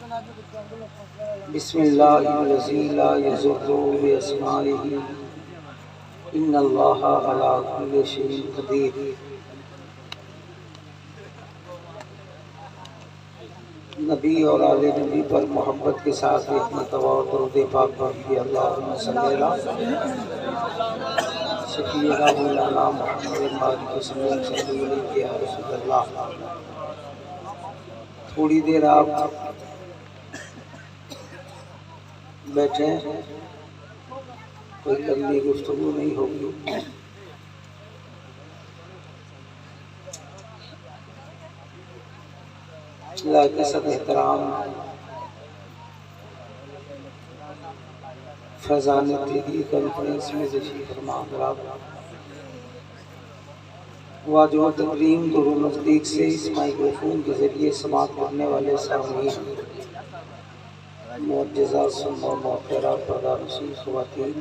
بسم اللہ الذی لا یضر باسمائہ ان اللہ علی کل شیء قدیر۔ نبی اور آل نبی پر محبت کے ساتھ ایک مرتبہ اور درود پاک پڑھیے۔ اللہم صلی علی سیدنا مولانا محمد بارک وسلم صلی علیہ یا رسول اللہ۔ تھوڑی دیر آپ بیٹھیں، کوئی لمبی گفتگو نہیں ہوگی۔ اللہ کے سب احترام فیضان تیری کانفرنس میں تشریف فرما حضرات، واجب و تکریم دور و نزدیک سے اس مائکروفون کے ذریعے سماعت کرنے والے سامعین، معجزہ سنو محترہ پردہ نشین خواتین،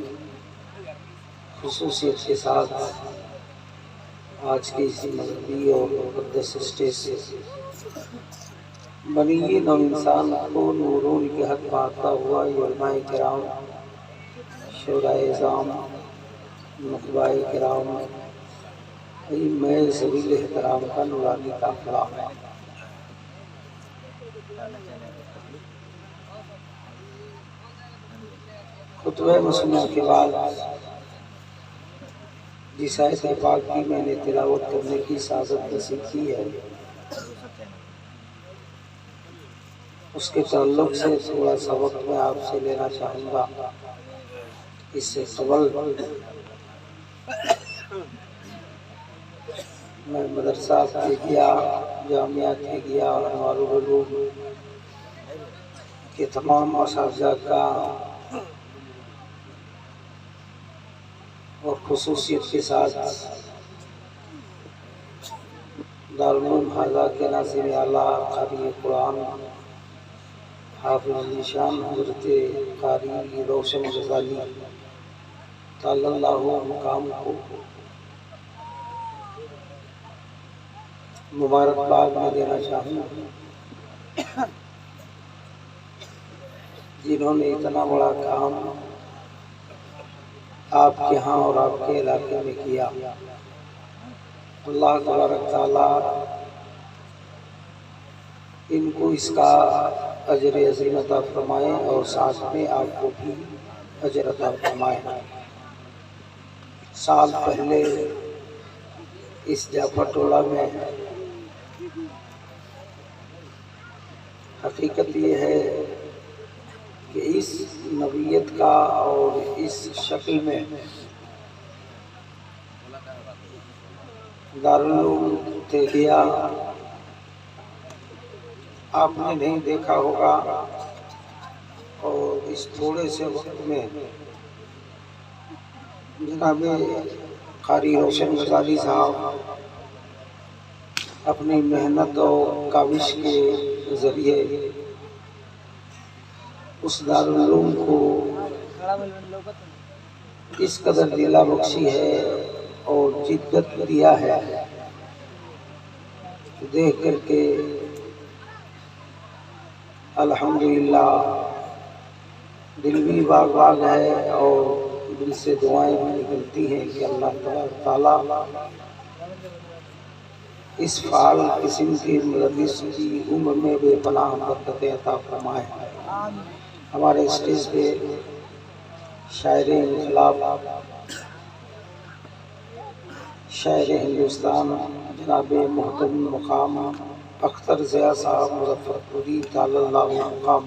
خصوصیت کے ساتھ آج کی اس مذہبی اور مقدس اسٹیج سے بنی نو انسان کو نورون کے حق پاتا ہوا علماء کرام، شعراء اعظام، نخبہ کرام، ائمہ ذوی احترام کا نورانی قافلہ، خطبہ مسموعہ کے بعد جس آیت پاک کی میں نے تلاوت کرنے کی سعادت نصیب کی ہے، اس کے تعلق سے تھوڑا سا وقت میں آپ سے لینا چاہوں گا۔ اس سے قبل میں مدرسہ کے گیا، جامعہ کے گیا، انوار العلوم کے تمام اساتذہ کا اور خصوصیت کے ساتھ دارالعلوم حاضہ کے ناظم اعلیٰ قاری قرآن حافظ نشان حضرت قاری روشن غزالی تعالی اللہ مقام کو مبارکباد میں دینا چاہوں، جنہوں نے اتنا بڑا کام آپ کے ہاں اور آپ کے علاقے میں کیا۔ اللہ تبارک تعالیٰ ان کو اس کا اجر عظیم عطا فرمائے اور ساتھ میں آپ کو بھی اجر عطا فرمائے۔ سال پہلے اس جعفر ٹولہ میں حقیقت یہ ہے کہ اس نوعیت کا اور اس شکل میں دارالعلوم تیغیہ آپ نے نہیں دیکھا ہوگا، اور اس تھوڑے سے وقت میں جناب قاری روشن غزالی صاحب اپنی محنت اور کاوش کے ذریعے اس دارالعلوم کو اس قدر دلا بخشی ہے اور جدت دیا ہے، دیکھ کر کے الحمدللہ دل بھی باغ باغ ہے اور دل سے دعائیں بھی نکلتی ہیں کہ اللہ تبارک تعالیٰ اس فعال قسم کی مدرس کی عمر میں بے پناہ برکتیں عطا فرمائے۔ ہمارے اسٹیج پہ شاعر انقلاب، شاعر ہندوستان جناب محترم مقام اختر ضیاء صاحب مظفر پوری تعالی اللہ مقام،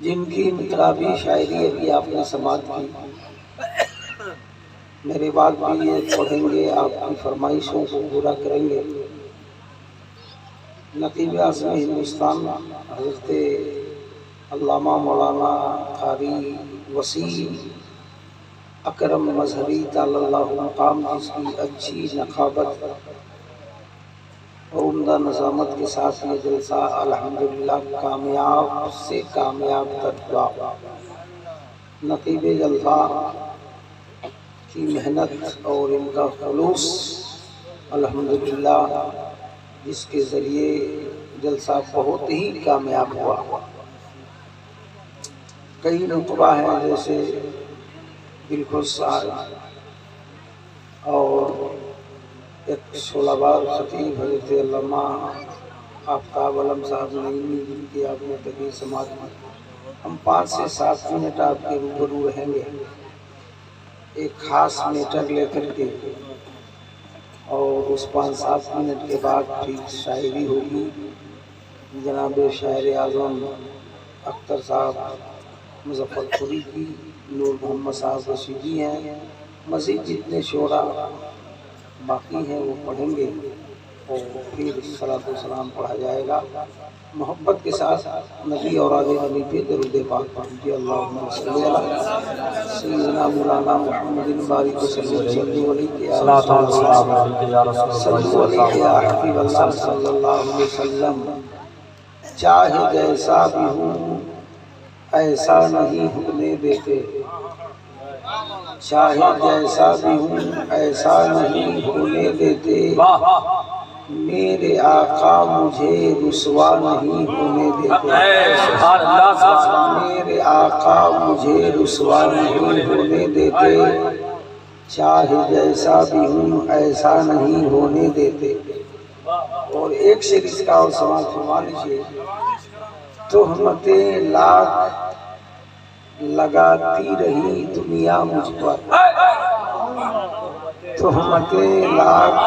جن کی انقلابی شاعری ابھی آپ نے سماعت کی، میرے بعد بھی یہ پڑھیں گے، آپ کی فرمائشوں کو پورا کریں گے۔ نقیب اعظم ہندوستان حضرت علامہ مولانا قاری وسیم اکرم مظہری تعالی اللہ مقام، جس کی اچھی نقابت اور عمدہ نظامت کے ساتھ یہ جلسہ الحمدللہ کامیاب سے کامیاب تر ہوا۔ نقیب جلسہ کی محنت اور ان کا خلوص الحمدللہ جس کے ذریعے جلسہ بہت ہی کامیاب ہوا۔ کئی نقبہ ہیں جیسے دلخوش صاحب اور ایک شعلہ بار خطیب حضرت علامہ آفتاب علم صاحب نعیمی، جن کی آپ نے تقریر سماعت میں ہم 5 سے 7 منٹ آپ کے روبرو رہیں گے ایک خاص میٹر لے کر کے، اور اس 5-7 منٹ کے بعد ٹھیک شاعری ہوگی۔ جناب شاعر اعظم اختر صاحب مظفر پوری کی، نور محمد صاحب رشیدی ہیں، مزید جتنے شعراء باقی ہیں وہ پڑھیں گے اور پھر صلاۃ و سلام پڑھا جائے گا۔ محبت کے ساتھ نبی اور آل نبی پہ درود پاک پڑھیے۔ اللہم صلی علی سیدنا مولانا محمد بارک وسلم صلی علیہ یا حبیب اللہ صلی اللہ علیہ وسلم۔ چاہے جیسا بھی ہوں ایسا نہیں ہونے دیتے، چاہے جیسا بھی ہوں ایسا نہیں ہونے دیتے، میرے آقا مجھے رسوا نہیں ہونے دیتے، میرے آقا مجھے رسوا نہیں ہونے دیتے، چاہے جیسا بھی ہوں ایسا نہیں ہونے دیتے۔ اور ایک شعر اس کا اور سماعت فرما لیجیے۔ تہمتیں لاکھ لگاتی رہی دنیا مجھ پر، تہمتیں لاکھ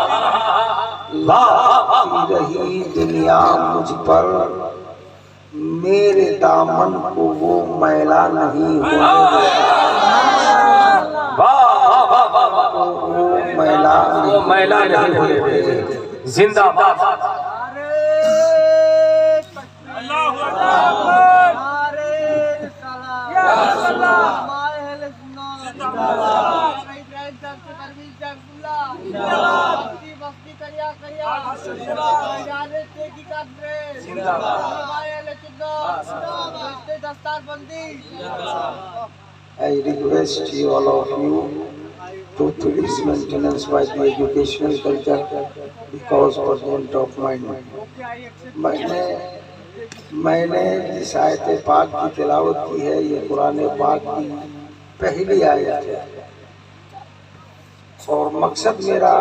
لگاتی رہی دنیا مجھ پر، میرے دامن کو وہ میلا نہیں ہونے دیتے، وہ میلا نہیں ہونے دیتے۔ زندہ باد۔ I request you, all of you, to please maintenance by the educational culture because present of mind. میں نے جس آیت پاک کی تلاوت کی ہے یہ قرآن پاک کی پہلی آیت ہے، اور مقصد میرا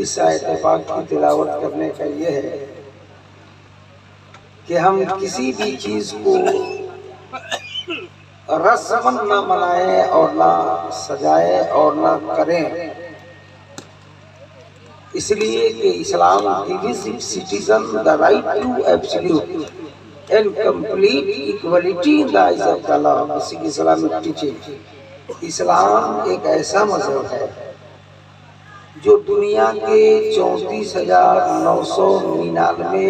اس آیت پاک کی تلاوت کرنے کا یہ ہے کہ ہم کسی بھی چیز کو رسماً نہ منائیں اور نہ سجائیں اور نہ کریں، اس لیے کہ اسلام gives citizen the right to absolute and complete equality in the eyes of the law. Basic Islamic teaching. اسلام ایک ایسا مذہب ہے جو دنیا کے 34,999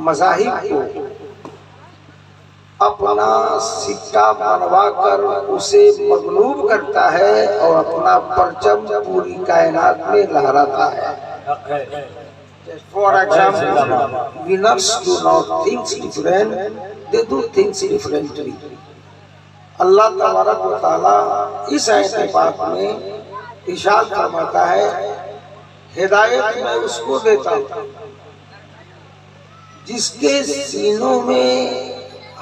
مذاہب کو اپنا سکہ بنوا کر اسے مغلوب کرتا ہے اور اپنا پرچم پوری کائنات میں لہراتا ہے۔ For example, winners do not think different, they do things differently. اللہ تبارک و تعالیٰ اس آیت پاک میں ارشاد فرماتا ہے ہدایت میں اس کو دیتا ہوں جس کے سینوں میں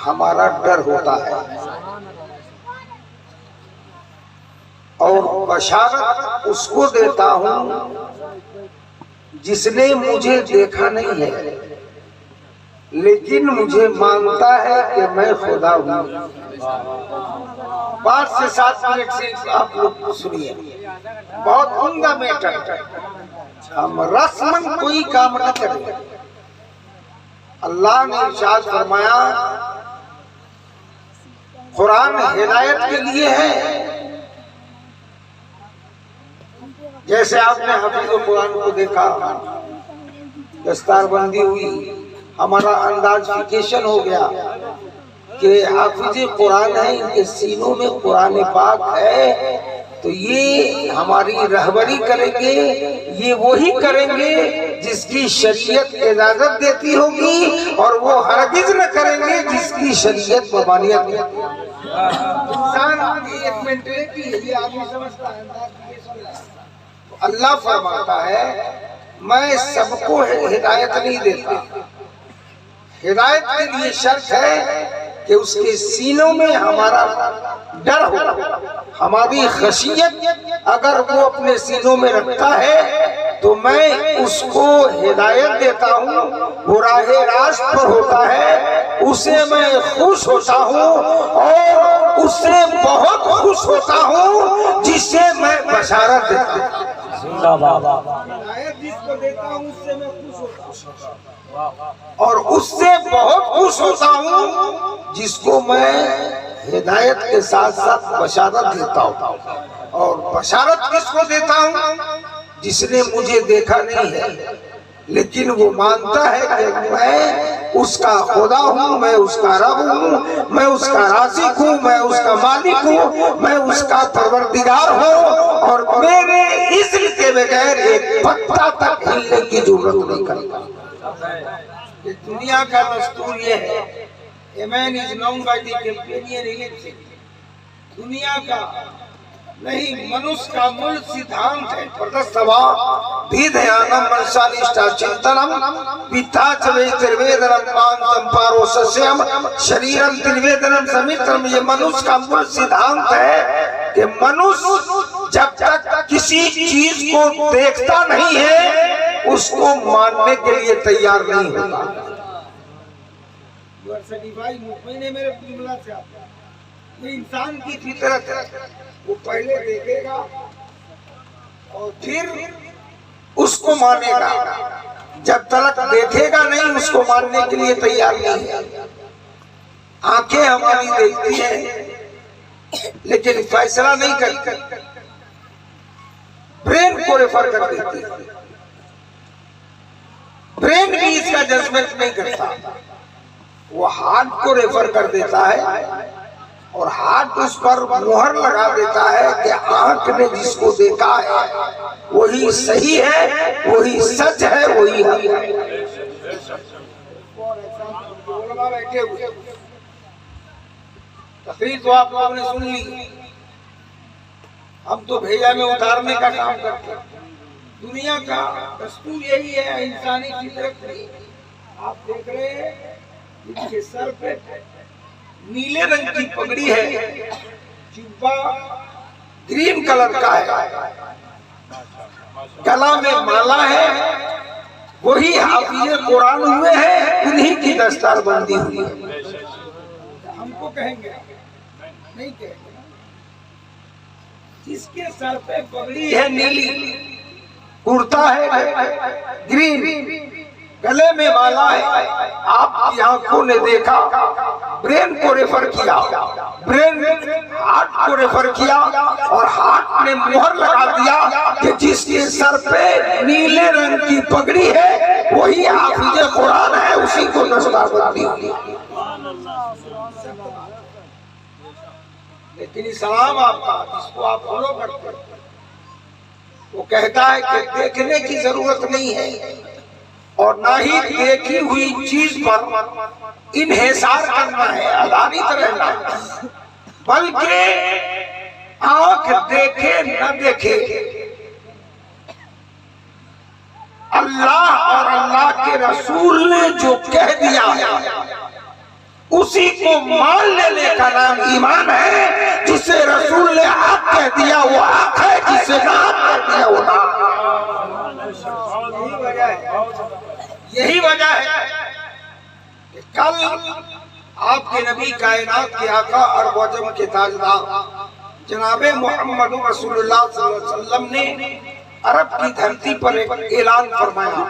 ہمارا ڈر ہوتا ہے، اور بشارت اس کو دیتا ہوں جس نے مجھے دیکھا نہیں ہے لیکن مجھے مانتا ہے کہ میں خدا ہوں۔ 5 سے 7 منٹ سے آپ لوگ سنیے، بہت عمدہ میٹر۔ ہم رسماً کوئی کام نہ کریں، اللہ نے ارشاد فرمایا قرآن ہدایت کے لیے ہے۔ جیسے آپ نے حفیظ قرآن کو دیکھا، دستار بندی ہوئی، ہمارا انداز فکیشن ہو گیا کہ حافظ قرآن ہے، ان کے سینوں میں قرآن پاک ہے، تو یہ ہماری رہبری کریں گے، یہ وہی کریں گے جس کی شریعت اجازت دیتی ہوگی، اور وہ ہرگز نہ کریں گے جس کی شریعت ممانعت دیتی ہوگی۔ انسان ایک مینٹلٹی ہے، یہ آدمی سمجھتا ہے۔ اللہ فرماتا ہے میں سب کو ہدایت نہیں دیتا. ہدایت کے لیے شرط ہے کہ اس کے سینوں میں ہمارا ڈر ہو, ہماری خشیت اگر وہ اپنے سینوں میں رکھتا ہے تو میں اس کو ہدایت دیتا ہوں, وہ راہ راست پر ہوتا ہے, اسے میں خوش ہوتا ہوں اور اس سے بہت خوش ہوتا ہوں جسے میں بشارت دیتا ہوں. ہدایت جس کو دیتا ہوں اس سے میں خوش ہوتا ہوں اور اس سے بہت خوش ہوتا ہوں جس کو میں ہدایت کے ساتھ ساتھ بشارت دیتا ہوں. اور بشارت کس کو دیتا ہوں؟ جس نے مجھے دیکھا نہیں ہے لیکن وہ مانتا ہے کہ میں اس کا خدا ہوں, میں اس کا رب ہوں, میں اس کا رازق ہوں, میں اس کا مالک ہوں, میں اس کا پروردگار ہوں اور میرے اذن کے بغیر ایک پتا تک ہلنے کی ضرورت نہیں کرتا. دنیا کا دستور یہ ہے A man is known by the companion electric. دنیا کا نہیں, منوس کا مول سدھانت ہے. پردستوا بھیدھیانم منشانشٹا چنتنم پیتا چوے ترویدنم پانتم پارو سسیم شریرم ترویدنم سمیترم. یہ منوس کا مول سدھانت ہے کہ منوس جب تک کسی چیز کو دیکھتا نہیں ہے اس کو ماننے کے لیے تیار نہیں ہوتا. یہ انسان کی فطرت ہے, وہ پہلے دیکھے گا اور پھر اس کو مانے گا. جب تک دیکھے گا نہیں اس کو ماننے کے لیے تیار نہیں ہے. آنکھیں ہماری دیکھتی ہیں لیکن فیصلہ نہیں کرتی, برین کو ریفر کر دیتی ہے. برین بھی اس کا ججمنٹ نہیں کرتا, وہ ہارٹ کو ریفر کر دیتا ہے اور ہارٹ اس پر مہر لگا دیتا ہے کہ آنکھ نے جس کو دیکھا ہے وہی صحیح ہے, وہی سچ ہے, وہی ہے. تقریر تو آپ لوگوں نے سن لی, ہم تو بھیجا میں اتارنے کا کام کرتے ہیں. دنیا کا دستور یہی ہے, انسانی فطرت نہیں. آپ دیکھ رہے ہیں ان کے سر پہ نیلے رنگ کی پگڑی ہے, جبہ گرین کلر کا ہے, گلا میں مالا ہے, وہی حافظ قرآن ہوئے ہیں, انہی کی دستار بندی ہوئی ہے. ہم کو کہیں گے نہیں کہیں گے. جس کے سر پہ پگڑی ہے نیلی, کرتا ہے گرین, گلے میں مالا ہے, آپ کی آنکھوں نے دیکھا, برین کو ریفر کیا, برین ہارٹ کو ریفر کیا اور ہارٹ نے مہر لگا دیا کہ جس کے سر پہ نیلے رنگ کی پگڑی ہے وہی حافظ قرآن ہے, اسی کو دستار بندی ہوئی. لیکن اسلام آپ کا جس کو آپ فالو کرتے ہیں وہ کہتا ہے کہ دیکھنے کی ضرورت نہیں ہے اور نہ ہی دیکھی ہوئی چیز پر انحصار کرنا ہے, آدھارت رہنا ہے, بلکہ آنکھ دیکھے نہ دیکھے اللہ اور اللہ کے رسول نے جو کہہ دیا ہے اسی کو مان لینے کا نام ایمان ہے. جسے رسول نے حق کہہ دیا وہ حق ہے, جسے نام کہہ دیا وہ نام. یہی وجہ ہے کہ کل آپ کے نبی کائنات کے آقا اور وجم کے تاجدار جناب محمد رسول اللہ صلی اللہ علیہ وسلم نے عرب کی دھرتی پر ایک اعلان فرمایا,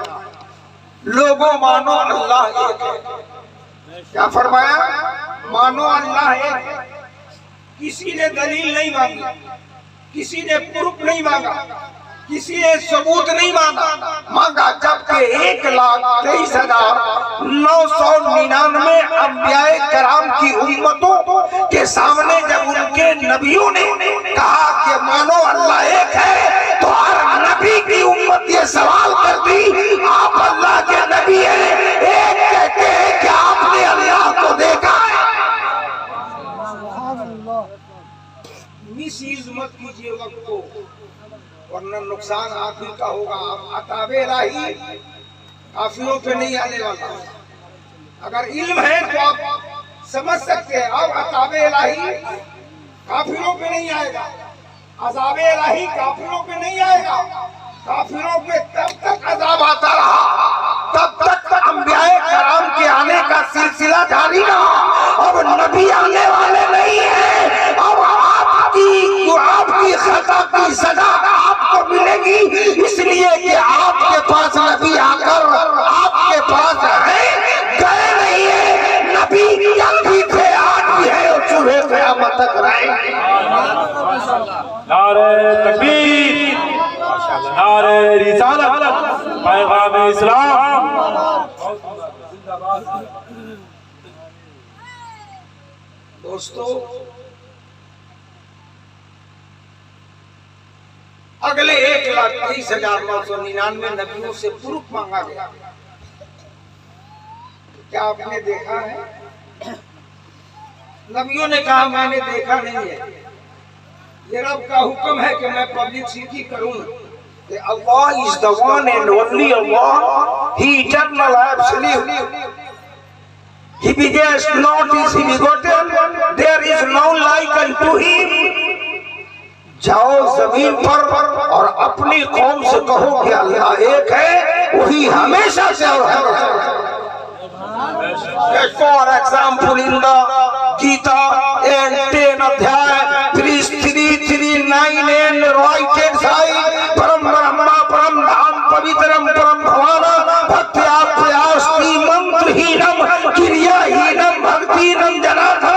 لوگوں مانو اللہ ایک ہے. کیا فرمایا؟ مانو اللہ ایک ہے. کسی نے دلیل نہیں مانگی, کسی نے پروف نہیں مانگا, کسی نے ثبوت نہیں مانگا, جبکہ 1,23,999 انبیاء کرام کی امتوں کے سامنے جب ان کے نبیوں نے کہا کہ مانو اللہ ایک ہے تو ہر نبی کی امت یہ سوال کرتی, آپ اللہ کے نبی ہیں, ایک کہتے ہیں کہ آپ نے اللہ کو دیکھا ہے. مس یوز مت کیجئے وقت کو ورنہ نقصان آپ ہی کا ہوگا. عذاب الہی کافروں پہ نہیں آنے والا. اگر علم ہے تو آپ سمجھ سکتے ہیں. اب عذاب الہی کافروں پہ نہیں آئے گا. عذاب الہی کافروں پہ نہیں آئے گا. کافروں پہ تب تک عذاب آتا رہا تب تک انبیاء کرام کے آنے کا سلسلہ جاری رہا. اب نبی آنے والے نہیں ہیں. اب آپ کی خطا کی سزا آپ کو ملے گی، اس لیے کہ آپ کے پاس نبی آ کر آپ کے پاس ہے، گئے نہیں ہیں. نبی کل بھی تھے، آج بھی ہے اور صبح قیامت تک رہیں گے. نعرہ تکبیر، نعرہ رسالت، پیغام اسلام. دوستو، اگلے 1,23,999 نبیوں سے پروف مانگا گیا. کیا آپ نے دیکھا ہے؟ نبیوں نے کہا میں نے دیکھا نہیں ہے. یہ رب کا حکم ہے کہ میں پبلسٹی کروں کہ Allah is the one and only Allah, He eternal absolute. He begets not, is He begotten, there is no like unto Him. جاؤ زمین پر اور اپنی قوم سے کہو کہ اللہ ایک ہے، وہی ہمیشہ سے اور ہمیشہ. For example, in the Gita and 10 adhyay 339 and right hand side, Param Brahmana Param Dham Pavitram Param Bhavana Bhaktya Prayasti Mantrahinam Kiryahinam Bhaktinam Janatha.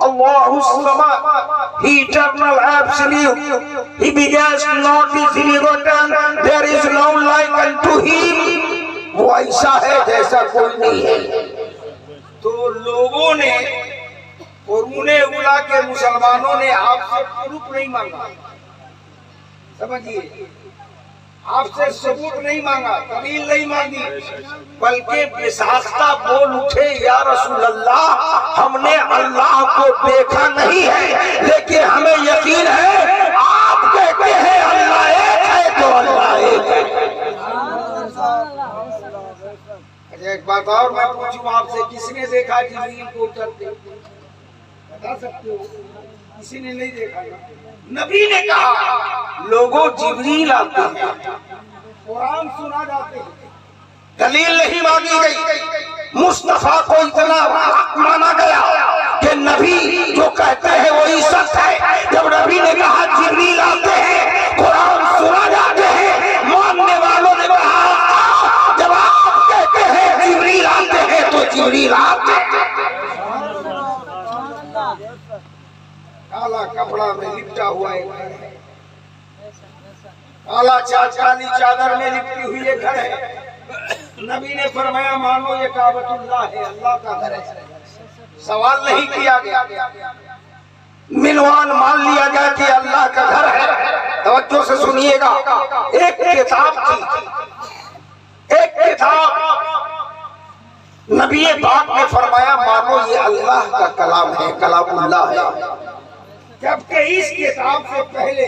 Allahus Samad, He eternal absolute. He begets not, is He begotten, there is no like unto Him. وہ ایسا ہے جیسا کوئی نہیں ہے. تو لوگوں نے قرون اولا کے مسلمانوں نے آپ سے پروف نہیں مانگا. سمجھیے، آپ سے ثبوت نہیں مانگا، دلیل نہیں مانگی، بلکہ بساختہ بول اٹھے یا رسول اللہ، ہم نے اللہ کو دیکھا نہیں ہے لیکن ہمیں یقین ہے آپ کہتے ہیں اللہ ایک ہے تو اللہ ایک ہے. ایک بات اور میں پوچھوں آپ سے، کس نے دیکھا جبریل کو اترتے؟ بتا سکتے ہو؟ کسی نے نہیں دیکھا. نبی نے کہا لوگوں جبریل آتے ہیں، قرآن سنا جاتے ہیں، دلیل نہیں مانگی گئی. مصطفیٰ کو اتنا حق مانا گیا کہ نبی جو کہتے ہیں وہی سچ ہے. جب نبی نے کہا جبریل آتے ہیں، قرآن سنا جاتے ہیں، ماننے والوں نے کہا جب آپ کہتے ہیں جبریل آتے ہیں تو جبریل آتے ہیں. کالا کپڑا میں لپٹا ہوا ایک گھر ہے، کالا کالی چادر میں لپٹی ہوئی ایک گھر ہے. نبی نے فرمایا مانو یہ کعبۃ اللہ ہے، اللہ کا گھر ہے. سوال نہیں کیا گیا، منوان مان لیا گیا کہ اللہ کا گھر ہے. توجہ سے سنیے گا. ایک کتاب تھی، ایک کتاب نبی پاک نے فرمایا مانو یہ اللہ کا کلام ہے، کلام اللہ ہے. جبکہ اس کتاب سے پہلے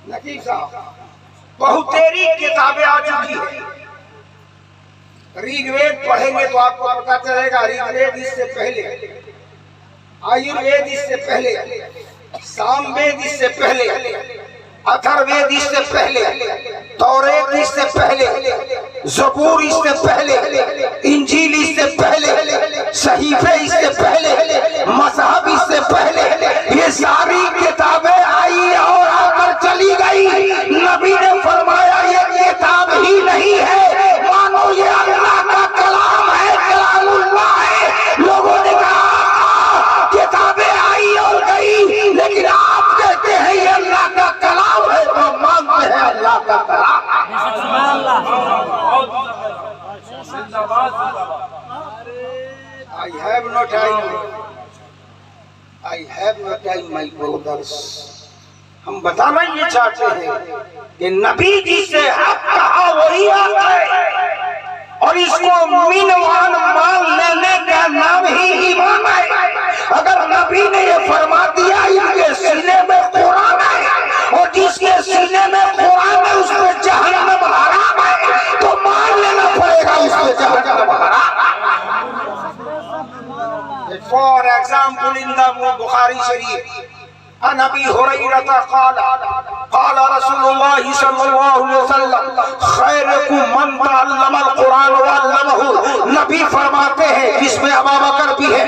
نقیب صاحب بہت تیری کتابیں آ چکی ہیں. ریگ وید پڑھیں گے تو آپ کو پتا چلے گا. ریگ وید اس سے پہلے، آیوروید اس سے پہلے، سام وید اس سے پہلے، اتھر وید اس سے پہلے، توریت اس سے پہلے، زبور اس سے پہلے، انجیل اس سے پہلے، صحیفے اس سے پہلے، مذہب اس سے پہلے. یہ ساری کتابیں آئی اور آ کر چلی گئی. نبی نے فرمایا یہ کتاب ہی نہیں ہے، مانو یہ اللہ کا کلام ہے، کلام اللہ ہے. لوگوں نے کہا کتابیں آئی اور گئی لیکن آپ کہتے ہیں یہ اللہ کا کلام ہے، تو مانتے ہیں اللہ کا کلام. I have no time. I have no time, my brothers. ہم بتانا یہ چاہتے ہیں کہ نبی جی سے حق کہا وہی حق ہے، اور اس کو مینوان مان لینے کا نام ہی ایمان ہے۔ اگر نبی نے یہ فرما دیا ان کے سینے میں قرآن ہے، اور جس کے سینے میں قرآن ہے اس پہ جہنم حرام ہے، تو مان لینا پڑے گا اس پہ جہنم حرام ہے۔ For example, in the Bukhari Sharif, عن ابي هريره قال رسول الله صلى الله عليه وسلم خيركم من تعلم القرآن وعلمه۔ نبی فرماتے ہیں، جس میں ابوبکر بھی ہے،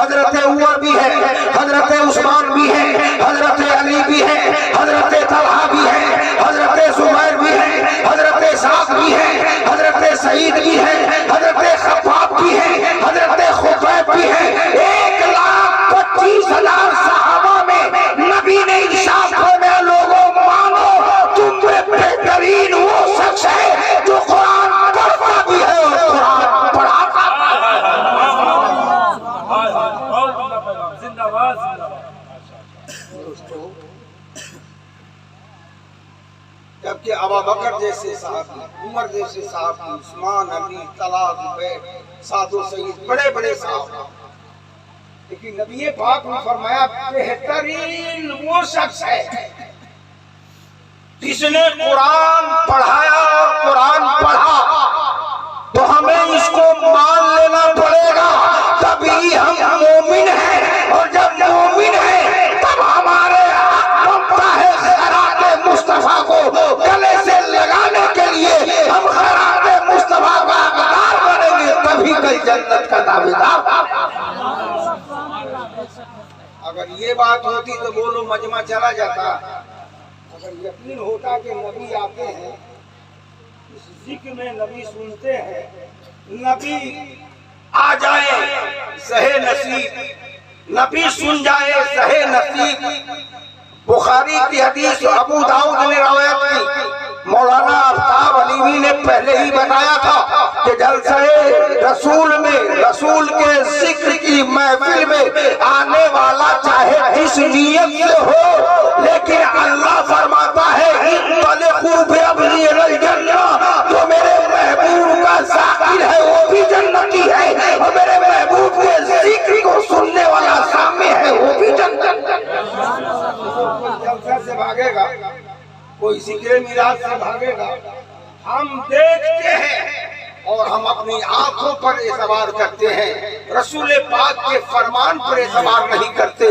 حضرت عمر بھی ہے، حضرت عثمان بھی ہے، حضرت علی بھی ہے، حضرت طلحہ بھی ہے، حضرت زبیر بھی ہے، حضرت سعد بھی ہے، حضرت سعید بھی ہے، حضرت خباب بھی ہے، حضرت خبیب بھی ہے۔ 1,25,000 صحابہ میں نبی نے ارشاد فرمایا، لوگوں مانو تم میں بہترین وہ شخص ہے جو قرآن پڑھتا بھی ہے اور قرآن پڑھاتا بھی ہے۔ جبکہ ابوبکر جیسے صحابی، عمر جیسے صحابی، عثمان، علی، طلحہ، زبیر، سعد و سعید، بڑے بڑے صحابہ، لیکن نبی پاک نے فرمایا بہترین وہ شخص ہے جس نے قرآن پڑھایا اور قرآن پڑھا، تو ہمیں اس کو مان لینا پڑے گا، تبھی ہم مومن ہیں، اور جب مومن ہیں تب ہمارے حق بنتا ہے خیرات مصطفیٰ کو گلے سے لگانے کے لیے، ہم خیرات مصطفیٰ کا حقدار بنیں گے، تبھی کئی جنت کا دعویدار۔ اگر یہ بات ہوتی تو بولو مجمع چلا جاتا، اگر یقین ہوتا کہ نبی آتے ہیں، اس ذکر میں نبی سنتے ہیں، نبی آ جائے سہے نصیب، نبی سن جائے سہے نصیب۔ بخاری کی حدیث ابو داؤد نے روایت کی، مولانا آفتاب علیوی نے پہلے ہی بتایا تھا کہ جلسہ رسول میں، رسول کے ذکر کی محفل میں آنے والا چاہے جس نیت سے ہو، لیکن اللہ فرماتا ہے انطلقوا بِأَبْنِي الْجَنَّةِ، جو میرے محبوب کا ذاکر ہے وہ بھی جنتی ہے، اور میرے محبوب کے ذکر کو سننے والا سامع ہے وہ بھی جنتی ہے۔ جلسہ سے بھاگے گا، کوئی ذکر میراث سے بھاگے گا، ہم دیکھتے ہیں اور ہم اپنی آنکھوں پر اعتبار کرتے ہیں، رسول پاک کے فرمان پر اعتبار نہیں کرتے۔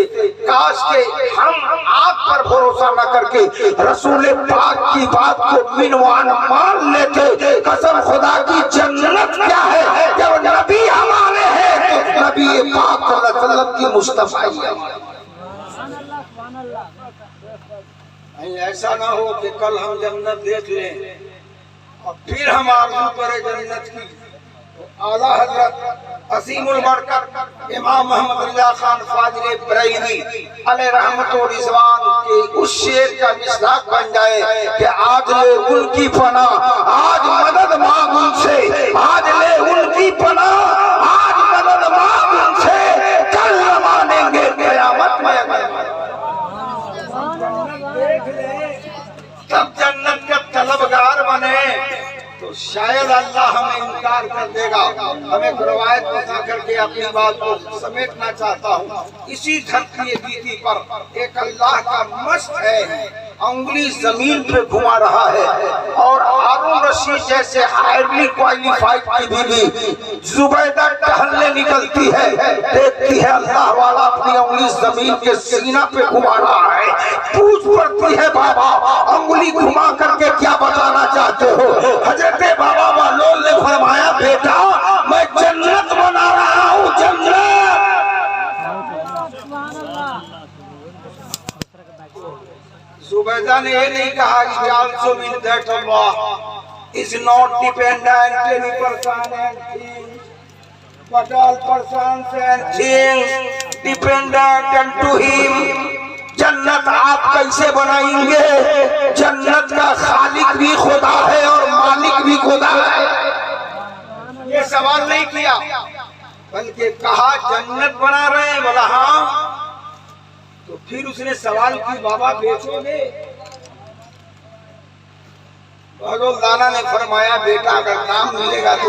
کاش کہ ہم آنکھ پر بھروسہ نہ کر کے رسول پاک کی بات کو منوان مان لیتے۔ قسم خدا کی جنت کیا ہے جب نبی ہمارے ہیں تو نبی پاک صلی اللہ علیہ وسلم کی مصطفیٰ ہے۔ ایسا نہ ہو کہ کل ہم جنت دیکھ لیں اور پھر ہم آرزو کریں جنت کی۔ اعلیٰ حضرت عظیم البرکت امام محمد رضا خان فاضل بریلوی علیہ رحمت و رضوان کے اس شعر کا مصداق بن جائے کہ آج لے ان کی پناہ، آج مدد مانگ ان سے، آج لے ان کی پناہ، آج مدد مانگ ان سے، کل نہ مانیں گے قیامت میں۔ تب جنت کا طلبگار بنے تو شاید اللہ ہمیں انکار کر دے گا۔ ہمیں ایک روایت بتا کر کے اپنی بات کو سمیٹنا چاہتا ہوں۔ اسی دھرتی بیتی پر ایک اللہ کا مست ہے، انگلی زمین پہ گھما رہا ہے، اور ہارون رشید جیسے ہائیلی کوالیفائڈ کی بیوی زبیدہ ٹہلنے نکلتی ہے، دیکھتی ہے اللہ والا اپنی انگلی زمین کے سینہ پہ گھما رہا ہے، پوچھ پڑتی ہے بابا انگلی گھما کر کے کیا بتانا چاہتے ہو؟ حضرت بابا مالول نے فرمایا بیٹا میں جنت بنا رہا ہوں، جنت۔ زبیدہ نے یہ نہیں کہا کہ also mean that Allah is not dependent on any person and things, but all persons and things dependent unto him۔ جنت آپ کیسے بنائیں گے؟ جنت کا خالق بھی خدا ہے اور مالک بھی خدا ہے۔ یہ سوال نہیں کیا، بلکہ کہا جنت بنا رہے ہیں، بولا ہاں۔ تو پھر اس نے سوال کی بابا بیچو گے؟ بہلول دانا نے فرمایا بیٹا اگر کام ملے گا تو